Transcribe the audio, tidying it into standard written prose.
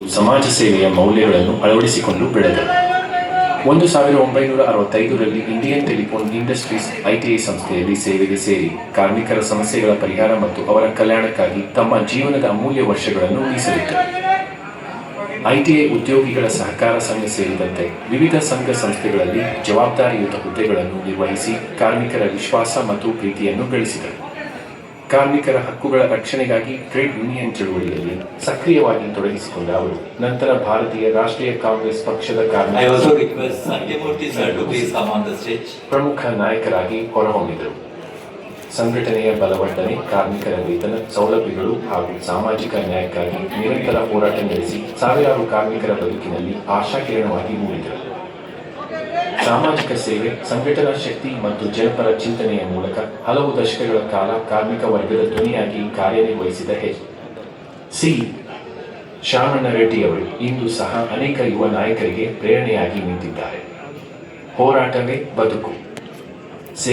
ಸಮಾಜ ಸೇವೆಯ ಮೌಲ್ಯಗಳನ್ನು ಅಳವಡಿಸಿಕೊಂಡು ಬೆಳೆದರು. 1965ರಲ್ಲಿ ಇಂಡಿಯನ್ ಟೆಲಿಫೋನ್ ಇಂಡಸ್ಟ್ರೀಸ್ ಐಟಿಐ ಸಂಸ್ಥೆಯಲ್ಲಿ ಸೇವೆಗೆ ಸೇರಿ ಕಾರ್ಮಿಕರ ಸಮಸ್ಯೆಗಳ ಪರಿಹಾರ ಮತ್ತು ಅವರ ಕಲ್ಯಾಣಕ್ಕಾಗಿ ತಮ್ಮ ಜೀವನದ ಅಮೂಲ್ಯ ವರ್ಷಗಳನ್ನು ಮೀಸಲಿಟ್ಟರು. ಐಟಿಐ ಉದ್ಯೋಗಿಗಳ ಸಹಕಾರ ಸಂಘ ಸೇರಿದಂತೆ ವಿವಿಧ ಸಂಘ ಸಂಸ್ಥೆಗಳಲ್ಲಿ ಜವಾಬ್ದಾರಿಯುತ ಹುದ್ದೆಗಳನ್ನು ನಿರ್ವಹಿಸಿ ಕಾರ್ಮಿಕರ ವಿಶ್ವಾಸ ಮತ್ತು ಪ್ರೀತಿಯನ್ನು ಗಳಿಸಿದರು. ಕಾರ್ಮಿಕರ ಹಕ್ಕುಗಳ ರಕ್ಷಣೆಗಾಗಿ ಟ್ರೇಡ್ ಯೂನಿಯನ್ ಚಳುವಳಿಯಲ್ಲಿ ಸಕ್ರಿಯವಾಗಿ ತೊಡಗಿಸಿಕೊಂಡ ಅವರು ನಂತರ ಭಾರತೀಯ ರಾಷ್ಟ್ರೀಯ ಕಾಂಗ್ರೆಸ್ ಪಕ್ಷದ ಪ್ರಮುಖ ನಾಯಕರಾಗಿ ಹೊರಹೊಮ್ಮಿದರು. ಸಂಘಟನೆಯ ಬಲವರ್ಧನೆ, ಕಾರ್ಮಿಕರ ವೇತನ ಸೌಲಭ್ಯಗಳು ಹಾಗೂ ಸಾಮಾಜಿಕ ನ್ಯಾಯಕ್ಕಾಗಿ ನಿರಂತರ ಹೋರಾಟ ನಡೆಸಿ ಸಾವಿರಾರು ಕಾರ್ಮಿಕರ ಬದುಕಿನಲ್ಲಿ ಆಶಾಕಿರಣವಾಗಿ ಮೂಡಿದರು. ಸಾಮಾಜಿಕ ಸೇವೆ, ಸಂಘಟನಾ ಶಕ್ತಿ ಮತ್ತು ಜನಪರ ಚಿಂತನೆಯ ಮೂಲಕ ಹಲವು ದಶಕಗಳ ಕಾಲ ಕಾರ್ಮಿಕ ವರ್ಗದ ಧ್ವನಿಯಾಗಿ ಕಾರ್ಯನಿರ್ವಹಿಸಿದ ಸಿ. ಶಾಮಣ್ಣ ರೆಡ್ಡಿಯವರು ಇಂದು ಸಹ ಅನೇಕ ಯುವ ನಾಯಕರಿಗೆ ಪ್ರೇರಣೆಯಾಗಿ ನಿಂತಿದ್ದಾರೆ. ಹೋರಾಟವೇ ಬದುಕು.